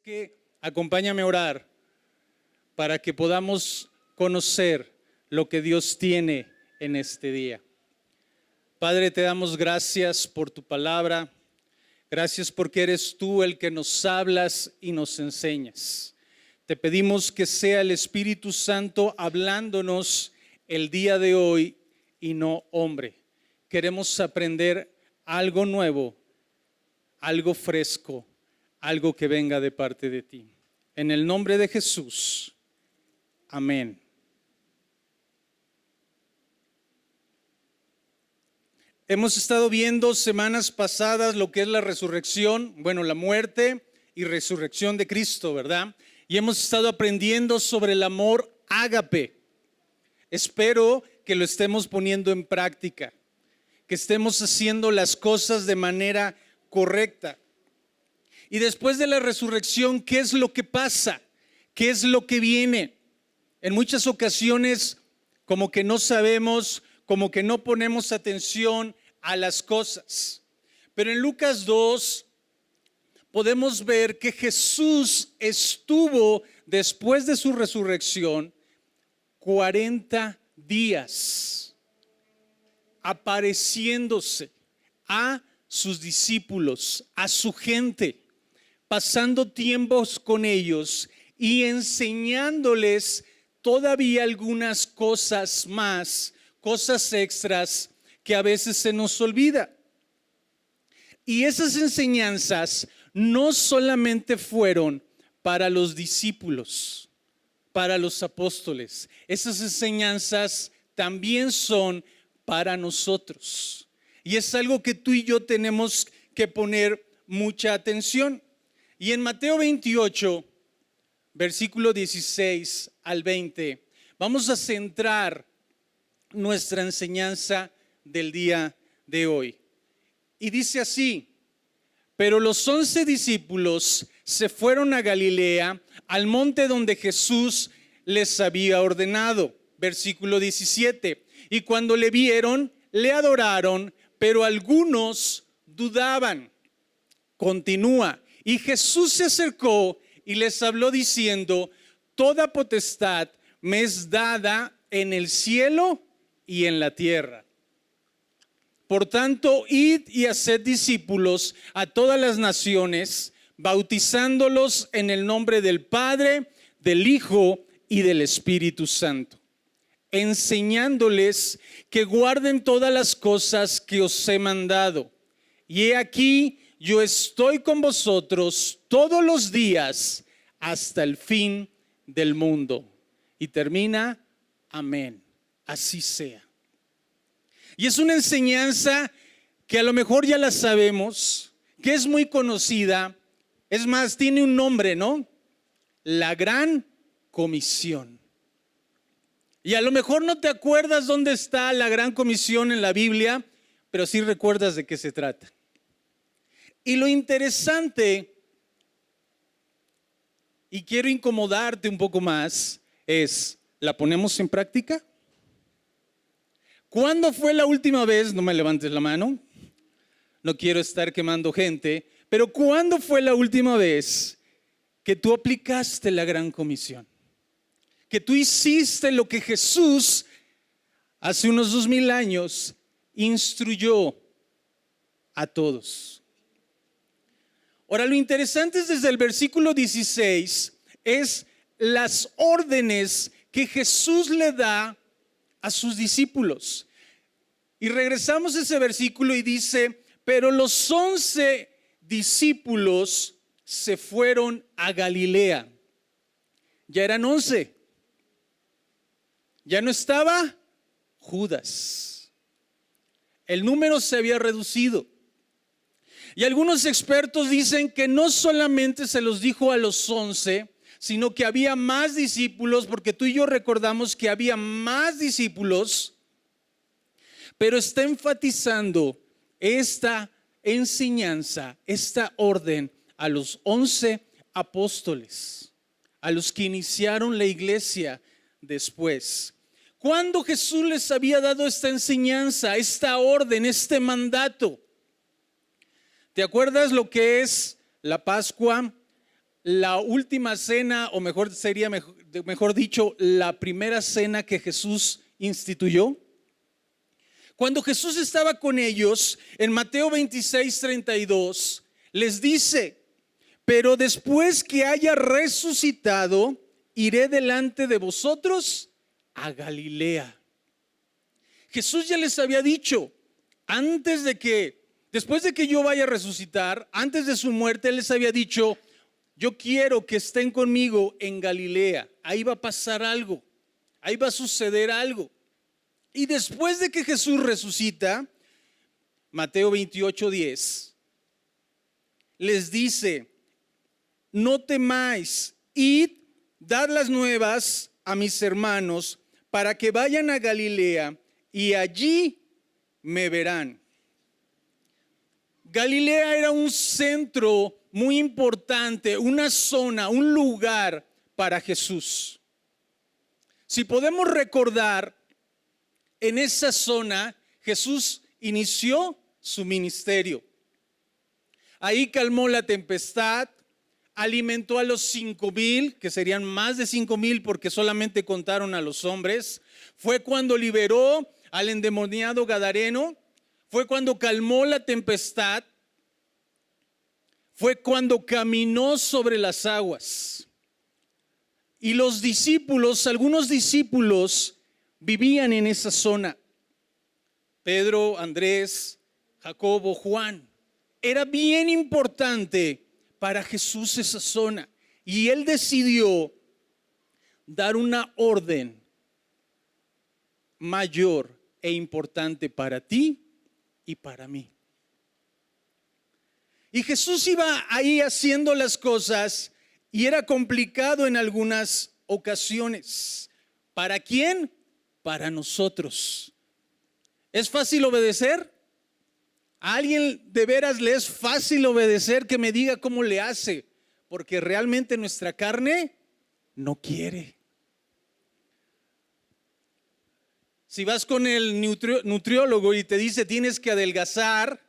que acompáñame a orar para que podamos conocer lo que Dios tiene en este día. Padre, te damos gracias por tu palabra. Gracias porque eres tú el que nos hablas y nos enseñas. Te pedimos que sea el Espíritu Santo hablándonos el día de hoy y no hombre. Queremos aprender algo nuevo, algo fresco, algo que venga de parte de ti. En el nombre de Jesús. Amén. Hemos estado viendo semanas pasadas lo que es la resurrección, la muerte y resurrección de Cristo, ¿verdad? Y hemos estado aprendiendo sobre el amor ágape. Espero que lo estemos poniendo en práctica, que estemos haciendo las cosas de manera correcta. Y después de la resurrección, ¿qué es lo que pasa? ¿Qué es lo que viene? En muchas ocasiones, como que no sabemos, como que no ponemos atención a las cosas. Pero en Lucas 2 podemos ver que Jesús estuvo, después de su resurrección, 40 días apareciéndose a sus discípulos, a su gente, pasando tiempos con ellos y enseñándoles todavía algunas cosas más, cosas extras que a veces se nos olvida. Y esas enseñanzas no solamente fueron para los discípulos, para los apóstoles. Esas enseñanzas también son para nosotros. Y es algo que tú y yo tenemos que poner mucha atención. Y en Mateo 28, versículo 16 al 20, vamos a centrar nuestra enseñanza del día de hoy. Y dice así: pero los 11 discípulos se fueron a Galilea, al monte donde Jesús les había ordenado. Versículo 17. Y cuando le vieron, le adoraron, pero algunos dudaban. Continúa. Y Jesús se acercó y les habló diciendo: toda potestad me es dada en el cielo y en la tierra. Por tanto, id y haced discípulos a todas las naciones, bautizándolos en el nombre del Padre, del Hijo y del Espíritu Santo, enseñándoles que guarden todas las cosas que os he mandado. Y he aquí, yo estoy con vosotros todos los días hasta el fin del mundo. Y termina: amén. Así sea. Y es una enseñanza que a lo mejor ya la sabemos, que es muy conocida. Es más, tiene un nombre, ¿no? La Gran Comisión. Y a lo mejor no te acuerdas dónde está la Gran Comisión en la Biblia, pero sí recuerdas de qué se trata. Y lo interesante, y quiero incomodarte un poco más, es: ¿la ponemos en práctica? ¿Cuándo fue la última vez? No me levantes la mano, no quiero estar quemando gente, pero ¿cuándo fue la última vez que tú aplicaste la Gran Comisión? Que tú hiciste lo que Jesús hace unos 2000 años instruyó a todos. Ahora, lo interesante es desde el versículo 16 es las órdenes que Jesús le da a sus discípulos. Y regresamos a ese versículo y dice: pero los 11 discípulos se fueron a Galilea. Ya eran 11. Ya no estaba Judas. El número se había reducido. Y algunos expertos dicen que no solamente se los dijo a los 11, sino que había más discípulos, porque tú y yo recordamos que había más discípulos, pero está enfatizando esta enseñanza, esta orden a los 11 apóstoles, a los que iniciaron la iglesia después. ¿Cuándo Jesús les había dado esta enseñanza, esta orden, este mandato? ¿Te acuerdas lo que es la Pascua? la última cena, o mejor dicho, la primera cena que Jesús instituyó? Cuando Jesús estaba con ellos, en Mateo 26:32, les dice: pero después que haya resucitado, iré delante de vosotros a Galilea. Jesús ya les había dicho, después de que yo vaya a resucitar, antes de su muerte, Él les había dicho: yo quiero que estén conmigo en Galilea. Ahí va a pasar algo, ahí va a suceder algo. Y después de que Jesús resucita, Mateo 28:10, les dice: no temáis, id, dad las nuevas a mis hermanos para que vayan a Galilea y allí me verán. Galilea era un centro muy importante, una zona, un lugar para Jesús. Si podemos recordar, en esa zona Jesús inició su ministerio. Ahí calmó la tempestad, alimentó a los 5,000, que serían más de 5,000 porque solamente contaron a los hombres. Fue cuando liberó al endemoniado gadareno. Fue cuando calmó la tempestad. Fue cuando caminó sobre las aguas. Y los discípulos, algunos discípulos, vivían en esa zona. Pedro, Andrés, Jacobo, Juan. Era bien importante para Jesús esa zona. Y Él decidió dar una orden mayor e importante para ti y para mí. Y Jesús iba ahí haciendo las cosas y era complicado en algunas ocasiones. ¿Para quién? Para nosotros. ¿Es fácil obedecer? ¿A alguien de veras le es fácil obedecer? Que me diga cómo le hace, porque realmente nuestra carne no quiere. Si vas con el nutriólogo y te dice tienes que adelgazar,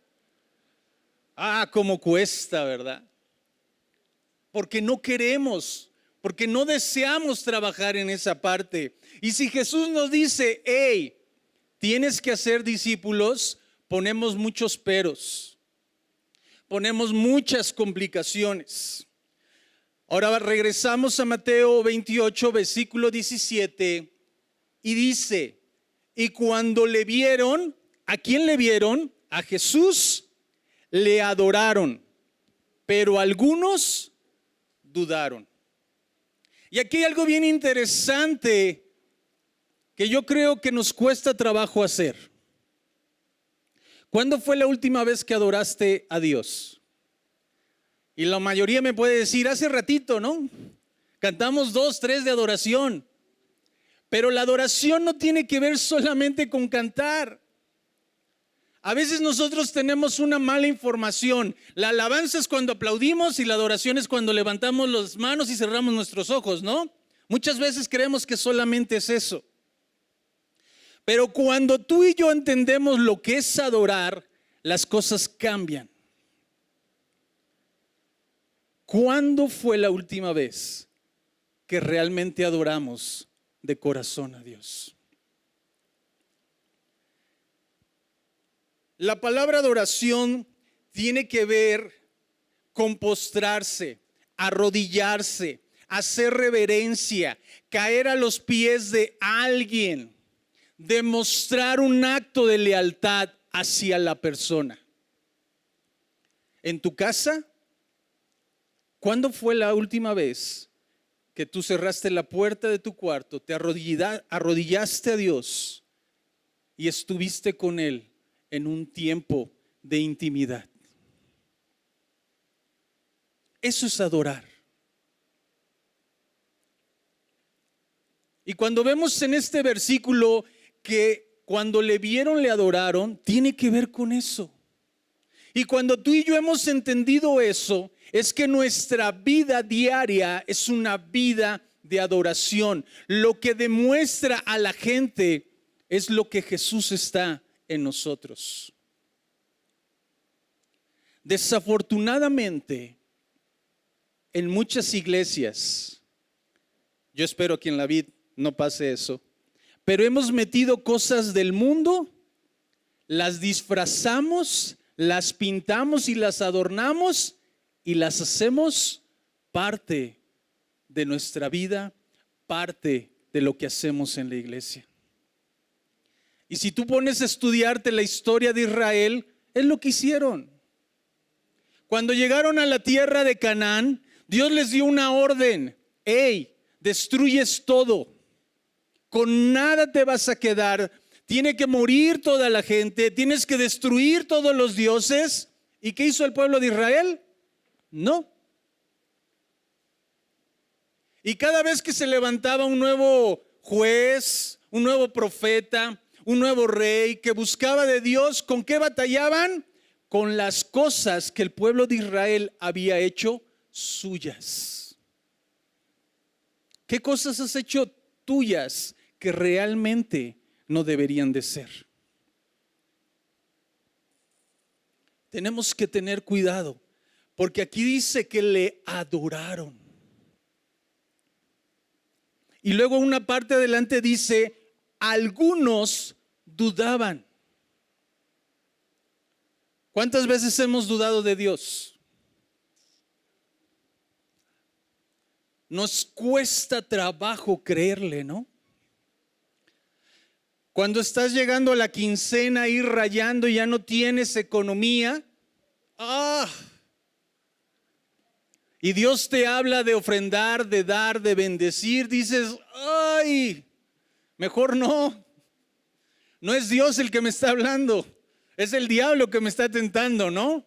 cómo cuesta, ¿verdad? Porque no queremos, porque no deseamos trabajar en esa parte. Y si Jesús nos dice, hey, tienes que hacer discípulos, ponemos muchos peros, ponemos muchas complicaciones. Ahora regresamos a Mateo 28, versículo 17, y dice: y cuando le vieron, ¿a quién le vieron? A Jesús, le adoraron, pero algunos dudaron. Y aquí hay algo bien interesante que yo creo que nos cuesta trabajo hacer. ¿Cuándo fue la última vez que adoraste a Dios? Y la mayoría me puede decir, hace ratito, ¿no? Cantamos 2, 3 de adoración. Pero la adoración no tiene que ver solamente con cantar. A veces nosotros tenemos una mala información. La alabanza es cuando aplaudimos y la adoración es cuando levantamos las manos y cerramos nuestros ojos, ¿no? Muchas veces creemos que solamente es eso. Pero cuando tú y yo entendemos lo que es adorar, las cosas cambian. ¿Cuándo fue la última vez que realmente adoramos de corazón a Dios? La palabra adoración tiene que ver con postrarse, arrodillarse, hacer reverencia, caer a los pies de alguien, demostrar un acto de lealtad hacia la persona. En tu casa, ¿cuándo fue la última vez que tú cerraste la puerta de tu cuarto, te arrodillaste a Dios y estuviste con Él en un tiempo de intimidad? Eso es adorar. Y cuando vemos en este versículo que cuando le vieron le adoraron, tiene que ver con eso. Y cuando tú y yo hemos entendido eso, es que nuestra vida diaria es una vida de adoración. Lo que demuestra a la gente es lo que Jesús está en nosotros. Desafortunadamente, en muchas iglesias, yo espero que en la vid no pase eso, pero hemos metido cosas del mundo, las disfrazamos, las pintamos y las adornamos y las hacemos parte de nuestra vida, parte de lo que hacemos en la iglesia. Y si tú pones a estudiarte la historia de Israel, es lo que hicieron. Cuando llegaron a la tierra de Canaán, Dios les dio una orden: hey, destruyes todo, con nada te vas a quedar, tiene que morir toda la gente, tienes que destruir todos los dioses. ¿Y qué hizo el pueblo de Israel? No. Y cada vez que se levantaba un nuevo juez, un nuevo profeta, un nuevo rey que buscaba de Dios, ¿con qué batallaban? Con las cosas que el pueblo de Israel había hecho suyas. ¿Qué cosas has hecho tuyas que realmente no deberían de ser? Tenemos que tener cuidado, porque aquí dice que le adoraron. Y luego una parte adelante dice, algunos dudaban. ¿Cuántas veces hemos dudado de Dios? Nos cuesta trabajo creerle, ¿no? Cuando estás llegando a la quincena, ir rayando y ya no tienes economía, y Dios te habla de ofrendar, de dar, de bendecir, dices, ay, mejor no. No es Dios el que me está hablando, es el diablo que me está tentando, ¿no?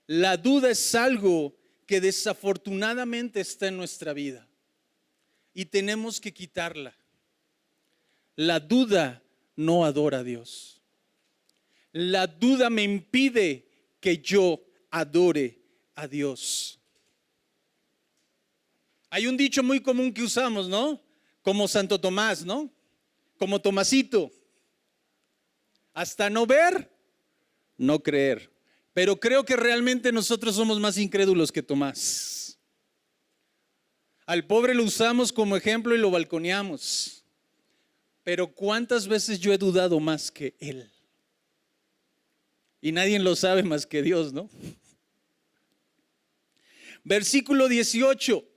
La duda es algo que desafortunadamente está en nuestra vida y tenemos que quitarla. La duda no adora a Dios. La duda me impide que yo adore a Dios. Hay un dicho muy común que usamos, ¿no? Como Santo Tomás, ¿no? Como Tomasito. Hasta no ver, no creer. Pero creo que realmente nosotros somos más incrédulos que Tomás. Al pobre lo usamos como ejemplo y lo balconeamos. Pero ¿cuántas veces yo he dudado más que él? Y nadie lo sabe más que Dios, ¿no? Versículo 18.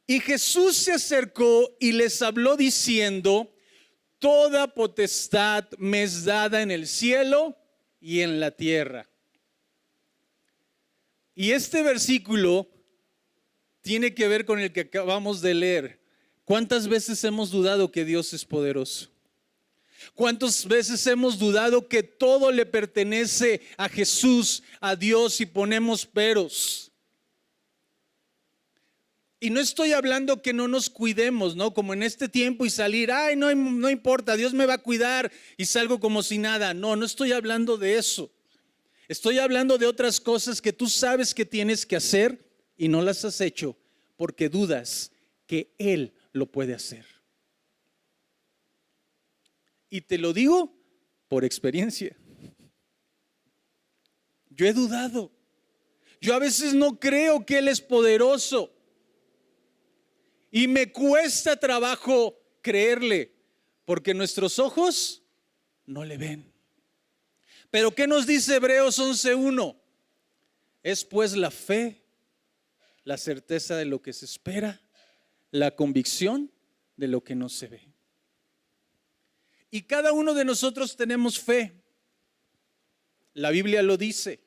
Y Jesús se acercó y les habló diciendo, toda potestad me es dada en el cielo y en la tierra. Y este versículo tiene que ver con el que acabamos de leer. ¿Cuántas veces hemos dudado que Dios es poderoso? ¿Cuántas veces hemos dudado que todo le pertenece a Jesús, a Dios, y ponemos peros? Y no estoy hablando que no nos cuidemos, ¿no? Como en este tiempo y salir, ay, no importa, Dios me va a cuidar y salgo como si nada. No, no estoy hablando de eso. Estoy hablando de otras cosas que tú sabes que tienes que hacer y no las has hecho porque dudas que Él lo puede hacer. Y te lo digo por experiencia. Yo he dudado. Yo a veces no creo que Él es poderoso. Y me cuesta trabajo creerle, porque nuestros ojos no le ven. Pero ¿qué nos dice Hebreos 11:1? Es pues la fe, la certeza de lo que se espera, la convicción de lo que no se ve. Y cada uno de nosotros tenemos fe. La Biblia lo dice,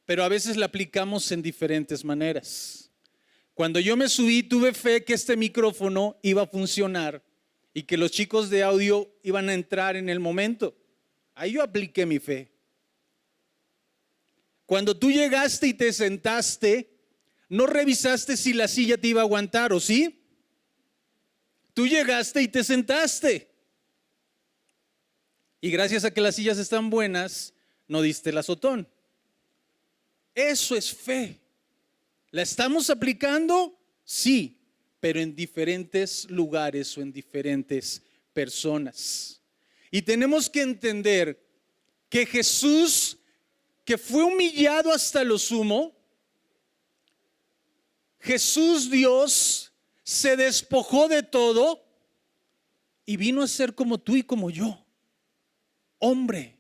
pero a veces la aplicamos en diferentes maneras. Cuando yo me subí, tuve fe que este micrófono iba a funcionar y que los chicos de audio iban a entrar en el momento. Ahí yo apliqué mi fe. Cuando tú llegaste y te sentaste, no revisaste si la silla te iba a aguantar, ¿o sí? Tú llegaste y te sentaste. Y gracias a que las sillas están buenas, no diste el azotón. Eso es fe. ¿La estamos aplicando? Sí, pero en diferentes lugares o en diferentes personas. Y tenemos que entender que Jesús que fue humillado hasta lo sumo, Jesús Dios se despojó de todo y vino a ser como tú y como yo, hombre.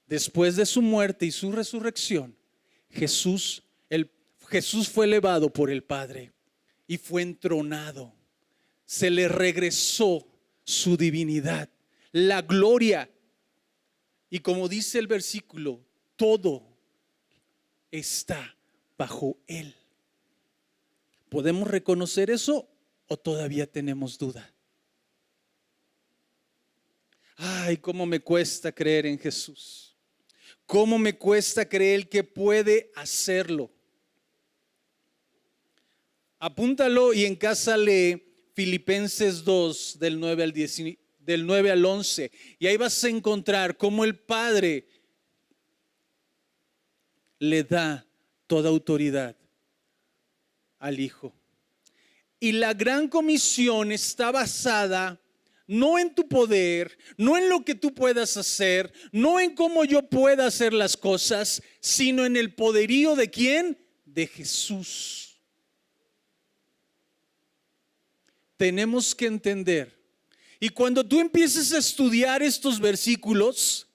Después de su muerte y su resurrección, Jesús fue elevado por el Padre y fue entronado. Se le regresó su divinidad, la gloria. Y como dice el versículo, todo está bajo Él. ¿Podemos reconocer eso o todavía tenemos duda? Ay, cómo me cuesta creer en Jesús. Cómo me cuesta creer que puede hacerlo. Apúntalo y en casa lee Filipenses 2 del 9 al 11. Y ahí vas a encontrar cómo el Padre le da toda autoridad al Hijo. Y la gran comisión está basada no en tu poder, no en lo que tú puedas hacer, no en cómo yo pueda hacer las cosas, sino en el poderío de ¿quién? De Jesús. Tenemos que entender. Y cuando tú empieces a estudiar estos versículos,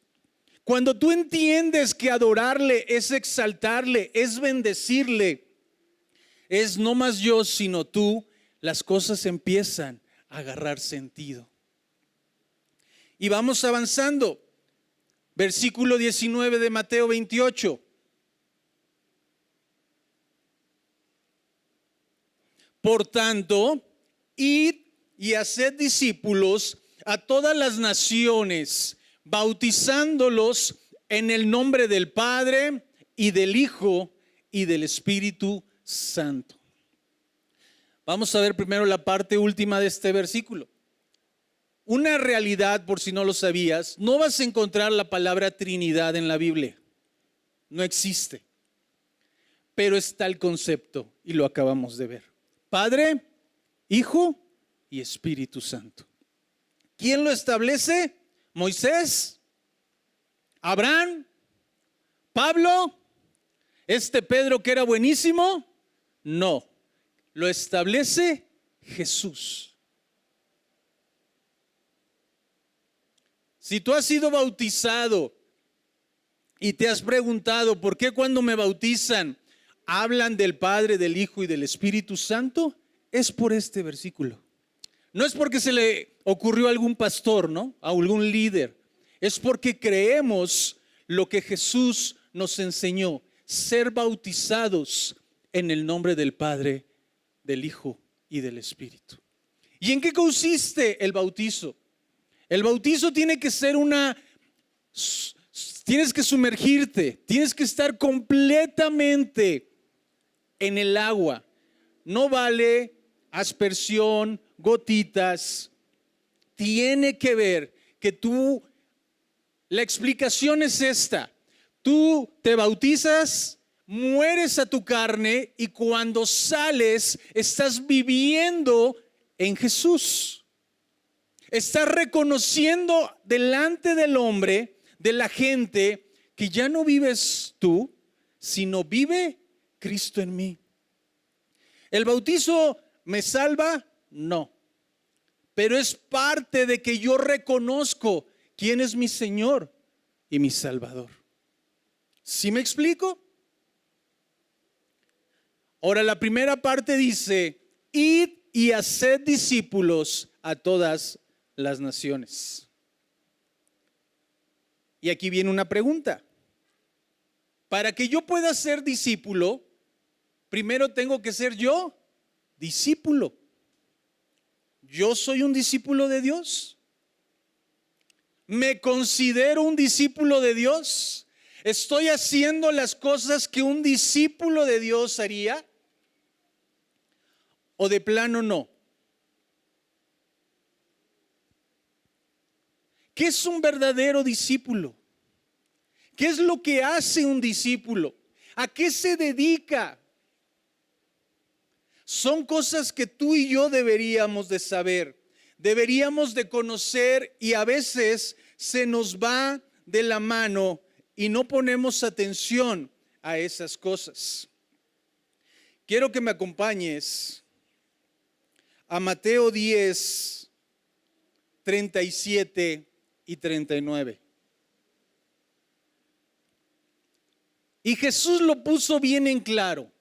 cuando tú entiendes que adorarle es exaltarle, es bendecirle, es no más yo sino tú, las cosas empiezan a agarrar sentido. Y vamos avanzando. Versículo 19 de Mateo 28. Por tanto, id y haced discípulos a todas las naciones, bautizándolos en el nombre del Padre y del Hijo y del Espíritu Santo. Vamos a ver primero la parte última de este versículo. Una realidad, por si no lo sabías, no vas a encontrar la palabra Trinidad en la Biblia. No existe. Pero está el concepto y lo acabamos de ver. Padre, Hijo y Espíritu Santo. ¿Quién lo establece? Moisés, Abraham, Pablo, este Pedro que era buenísimo. No, lo establece Jesús. Si tú has sido bautizado y te has preguntado por qué cuando me bautizan hablan del Padre, del Hijo y del Espíritu Santo, es por este versículo. No es porque se le ocurrió a algún pastor, ¿no? A algún líder. Es porque creemos lo que Jesús nos enseñó, ser bautizados en el nombre del Padre, del Hijo y del Espíritu. ¿Y en qué consiste el bautizo? El bautizo tiene que ser tienes que sumergirte, tienes que estar completamente en el agua. No vale aspersión, gotitas. Tiene que ver que la explicación es esta. Tú te bautizas, mueres a tu carne y cuando sales estás viviendo en Jesús. Estás reconociendo delante del hombre, de la gente, que ya no vives tú, sino vive Cristo en mí. ¿El bautizo me salva? No. Pero es parte de que yo reconozco quién es mi Señor y mi Salvador. ¿Sí me explico? Ahora la primera parte dice, id y haced discípulos a todas las naciones. Y aquí viene una pregunta. Para que yo pueda ser discípulo, primero tengo que ser yo discípulo. ¿Yo soy un discípulo de Dios? ¿Me considero un discípulo de Dios? ¿Estoy haciendo las cosas que un discípulo de Dios haría? ¿O de plano no? ¿Qué es un verdadero discípulo? ¿Qué es lo que hace un discípulo? ¿A qué se dedica? Son cosas que tú y yo deberíamos de saber, deberíamos de conocer y a veces se nos va de la mano y no ponemos atención a esas cosas. Quiero que me acompañes a Mateo 10, 37 y 39. Y Jesús lo puso bien en claro,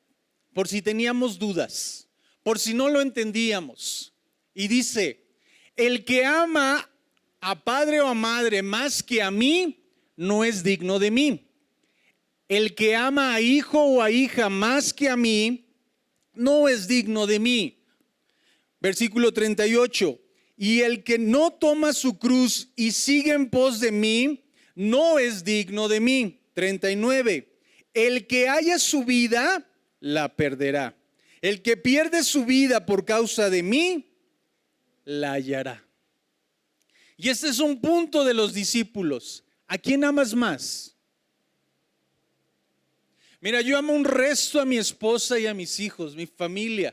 por si teníamos dudas, por si no lo entendíamos. Y dice, el que ama a padre o a madre más que a mí, no es digno de mí. El que ama a hijo o a hija más que a mí, no es digno de mí. Versículo 38. Y el que no toma su cruz y sigue en pos de mí, no es digno de mí. 39. El que haya su vida, la perderá. El que pierde su vida por causa de mí, la hallará. Y este es un punto de los discípulos. ¿A quién amas más? Mira, yo amo un resto a mi esposa y a mis hijos, mi familia,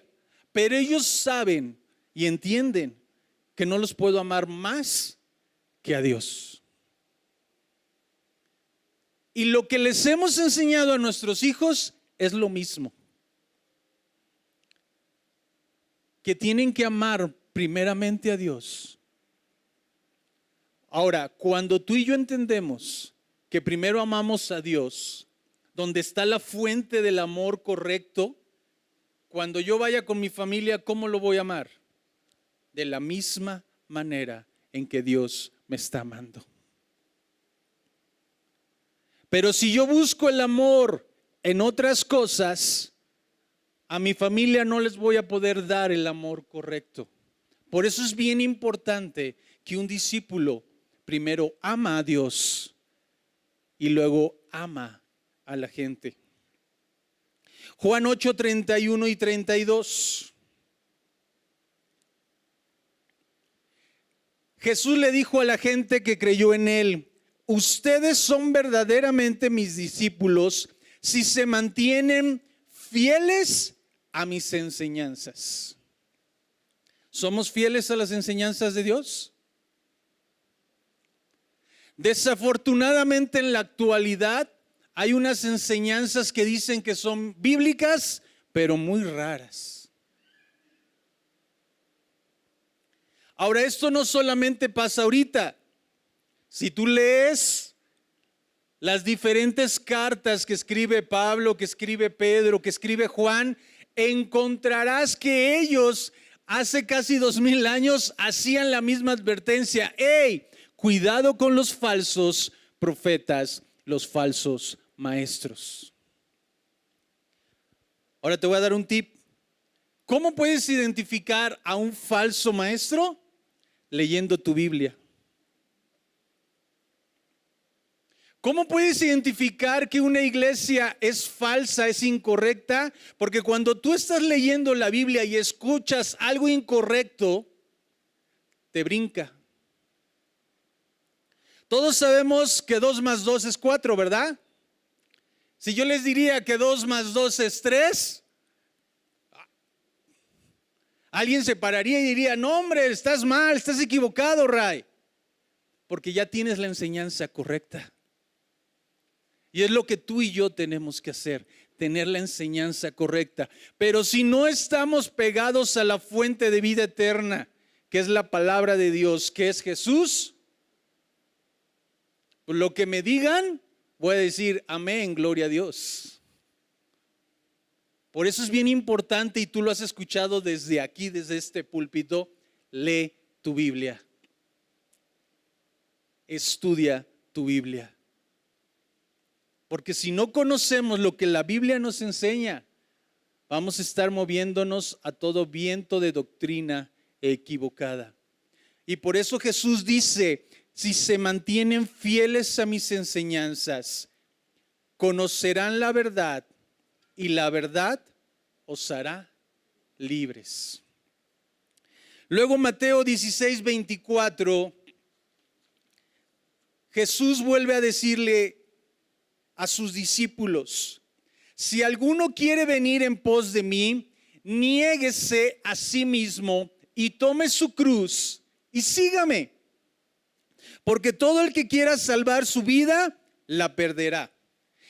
pero ellos saben y entienden que no los puedo amar más que a Dios. Y lo que les hemos enseñado a nuestros hijos es lo mismo. Que tienen que amar primeramente a Dios. Ahora, cuando tú y yo entendemos que primero amamos a Dios, donde está la fuente del amor correcto, cuando yo vaya con mi familia, ¿cómo lo voy a amar? De la misma manera en que Dios me está amando. Pero si yo busco el amor en otras cosas, a mi familia no les voy a poder dar el amor correcto. Por eso es bien importante que un discípulo primero ama a Dios y luego ama a la gente. Juan 8, 31 y 32. Jesús le dijo a la gente que creyó en él: ustedes son verdaderamente mis discípulos si se mantienen fieles a mis enseñanzas. ¿Somos fieles a las enseñanzas de Dios? Desafortunadamente en la actualidad hay unas enseñanzas que dicen que son bíblicas, pero muy raras. Ahora, esto no solamente pasa ahorita. Si tú lees las diferentes cartas que escribe Pablo, que escribe Pedro, que escribe Juan, encontrarás que ellos hace casi 2000 años hacían la misma advertencia. ¡Hey! Cuidado con los falsos profetas, los falsos maestros. Ahora te voy a dar un tip. ¿Cómo puedes identificar a un falso maestro? Leyendo tu Biblia. ¿Cómo puedes identificar que una iglesia es falsa, es incorrecta? Porque cuando tú estás leyendo la Biblia y escuchas algo incorrecto, te brinca. Todos sabemos que 2 más 2 es 4, ¿verdad? Si yo les diría que 2 más 2 es 3, alguien se pararía y diría: no, hombre, estás mal, estás equivocado, Ray. Porque ya tienes la enseñanza correcta. Y es lo que tú y yo tenemos que hacer, tener la enseñanza correcta. Pero si no estamos pegados a la fuente de vida eterna, que es la palabra de Dios, que es Jesús, lo que me digan, voy a decir amén, gloria a Dios. Por eso es bien importante, y tú lo has escuchado desde aquí, desde este púlpito: lee tu Biblia. Estudia tu Biblia. Porque si no conocemos lo que la Biblia nos enseña, vamos a estar moviéndonos a todo viento de doctrina equivocada. Y por eso Jesús dice: si se mantienen fieles a mis enseñanzas, conocerán la verdad y la verdad os hará libres. Luego Mateo 16, 24, Jesús vuelve a decirle a sus discípulos: si alguno quiere venir en pos de mí, niéguese a sí mismo y tome su cruz y sígame. Porque todo el que quiera salvar su vida, la perderá.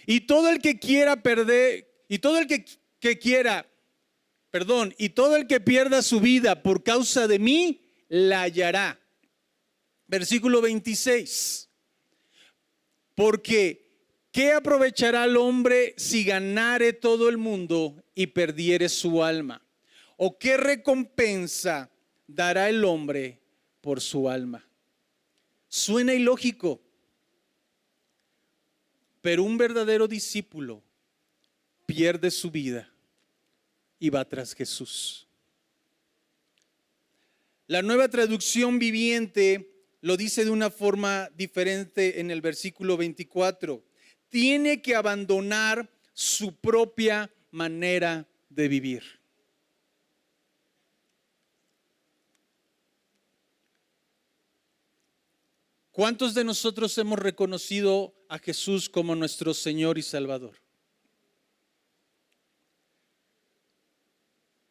Y todo el que quiera perder, y todo el que quiera, perdón, y todo el que pierda su vida por causa de mí, la hallará. Versículo 26. Porque ¿qué aprovechará el hombre si ganare todo el mundo y perdiere su alma? ¿O qué recompensa dará el hombre por su alma? Suena ilógico, pero un verdadero discípulo pierde su vida y va tras Jesús. La Nueva Traducción Viviente lo dice de una forma diferente en el versículo 24. Tiene que abandonar su propia manera de vivir. ¿Cuántos de nosotros hemos reconocido a Jesús como nuestro Señor y Salvador?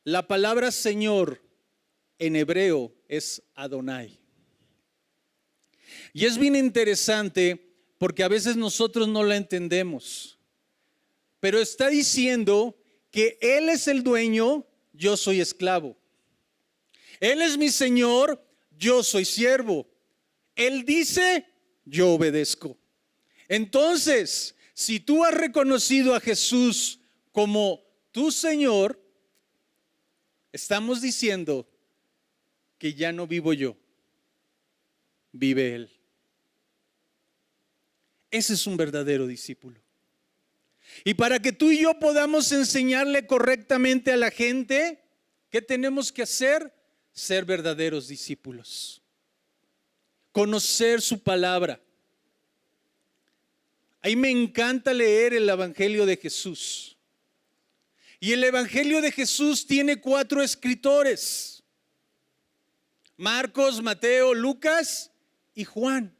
La palabra Señor en hebreo es Adonai. Y es bien interesante porque a veces nosotros no la entendemos. Pero está diciendo que Él es el dueño, yo soy esclavo. Él es mi Señor, yo soy siervo. Él dice, yo obedezco. Entonces, si tú has reconocido a Jesús como tu Señor, estamos diciendo que ya no vivo yo, vive Él. Ese es un verdadero discípulo. Y para que tú y yo podamos enseñarle correctamente a la gente, ¿qué tenemos que hacer? Ser verdaderos discípulos. Conocer su palabra. A mí me encanta leer el Evangelio de Jesús. Y el Evangelio de Jesús tiene 4 escritores: Marcos, Mateo, Lucas y Juan.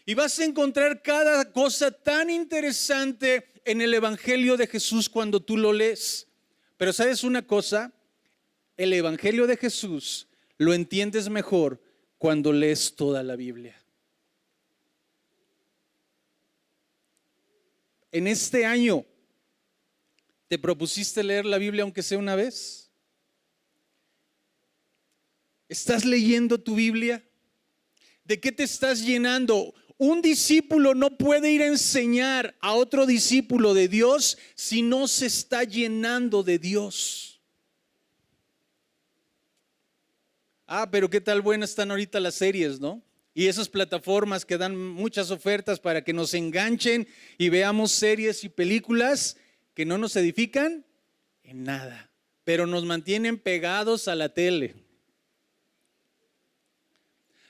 Y vas a encontrar cada cosa tan interesante en el Evangelio de Jesús cuando tú lo lees. Pero ¿sabes una cosa? El Evangelio de Jesús lo entiendes mejor cuando lees toda la Biblia. En este año, ¿te propusiste leer la Biblia aunque sea una vez? ¿Estás leyendo tu Biblia? ¿De qué te estás llenando? Un discípulo no puede ir a enseñar a otro discípulo de Dios si no se está llenando de Dios. Pero qué tal buenas están ahorita las series, ¿no? Y esas plataformas que dan muchas ofertas para que nos enganchen y veamos series y películas que no nos edifican en nada, pero nos mantienen pegados a la tele.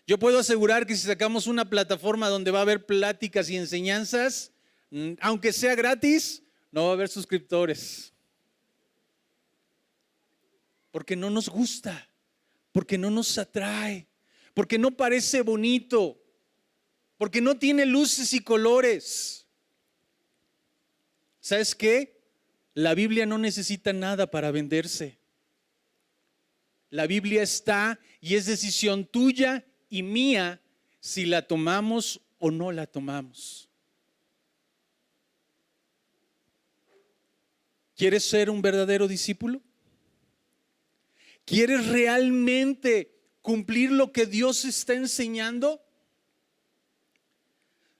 Yo puedo asegurar que si sacamos una plataforma donde va a haber pláticas y enseñanzas, aunque sea gratis, no va a haber suscriptores. Porque no nos gusta, porque no nos atrae, porque no parece bonito, porque no tiene luces y colores. ¿Sabes qué? La Biblia no necesita nada para venderse. La Biblia está y es decisión tuya y mía si la tomamos o no la tomamos. ¿Quieres ser un verdadero discípulo? ¿Quieres realmente cumplir lo que Dios está enseñando?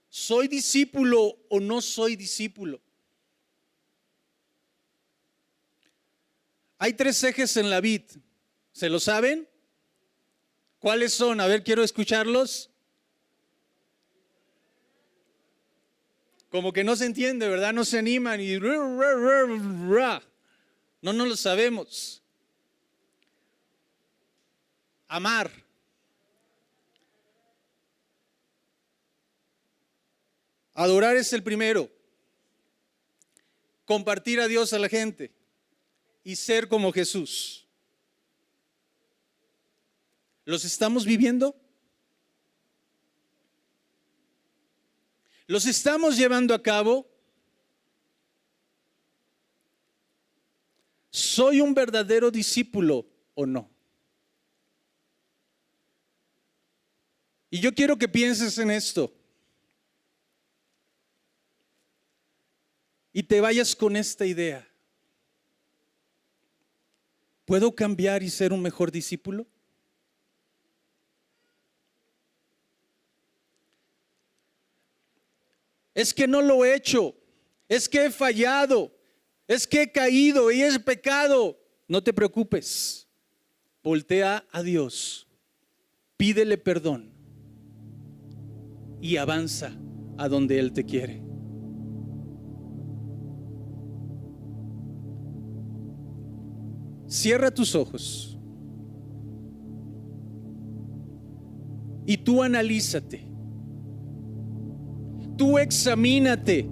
¿Soy discípulo o no soy discípulo? Hay 3 ejes en la vid. ¿Se lo saben? ¿Cuáles son? A ver, quiero escucharlos. Como que no se entiende, ¿verdad? No se animan y no lo sabemos. Amar. Adorar es el primero. Compartir a Dios a la gente y ser como Jesús. ¿Los estamos viviendo? ¿Los estamos llevando a cabo? ¿Soy un verdadero discípulo o no? Y yo quiero que pienses en esto. y te vayas con esta idea: ¿puedo cambiar y ser un mejor discípulo? Es que no lo he hecho, es que he fallado, es que he caído y he pecado. No te preocupes, voltea a Dios, pídele perdón y avanza a donde Él te quiere. Cierra tus ojos y tú analízate, tú examínate,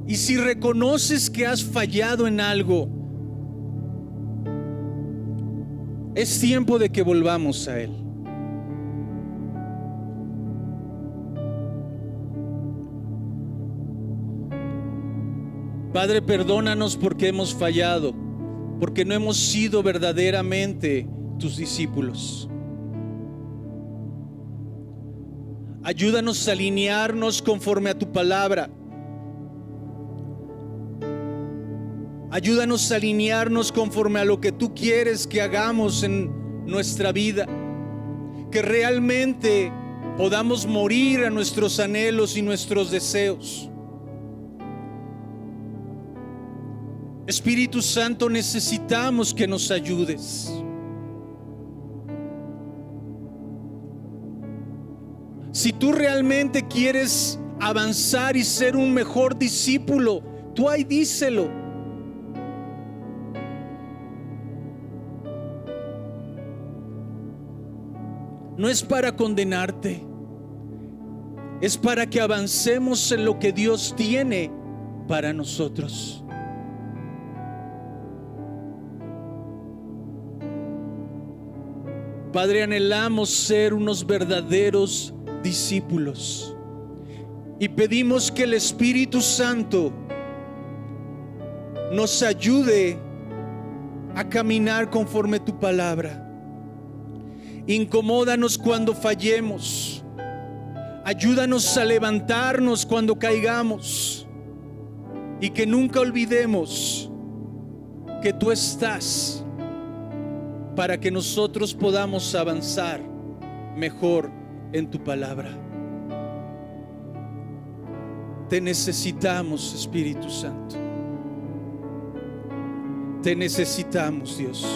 y si reconoces que has fallado en algo, es tiempo de que volvamos a Él. Padre, perdónanos porque hemos fallado, porque no hemos sido verdaderamente tus discípulos. Ayúdanos a alinearnos conforme a tu palabra. Ayúdanos a alinearnos conforme a lo que tú quieres que hagamos en nuestra vida. Que realmente podamos morir a nuestros anhelos y nuestros deseos. Espíritu Santo, necesitamos que nos ayudes. Si tú realmente quieres avanzar y ser un mejor discípulo, tú ahí díselo. No es para condenarte, es para que avancemos en lo que Dios tiene para nosotros. Padre, anhelamos ser unos verdaderos discípulos y pedimos que el Espíritu Santo nos ayude a caminar conforme tu palabra. Incomódanos cuando fallemos, ayúdanos a levantarnos cuando caigamos, y que nunca olvidemos que tú estás para que nosotros podamos avanzar mejor en tu palabra. Te necesitamos, Espíritu Santo. Te necesitamos, Dios.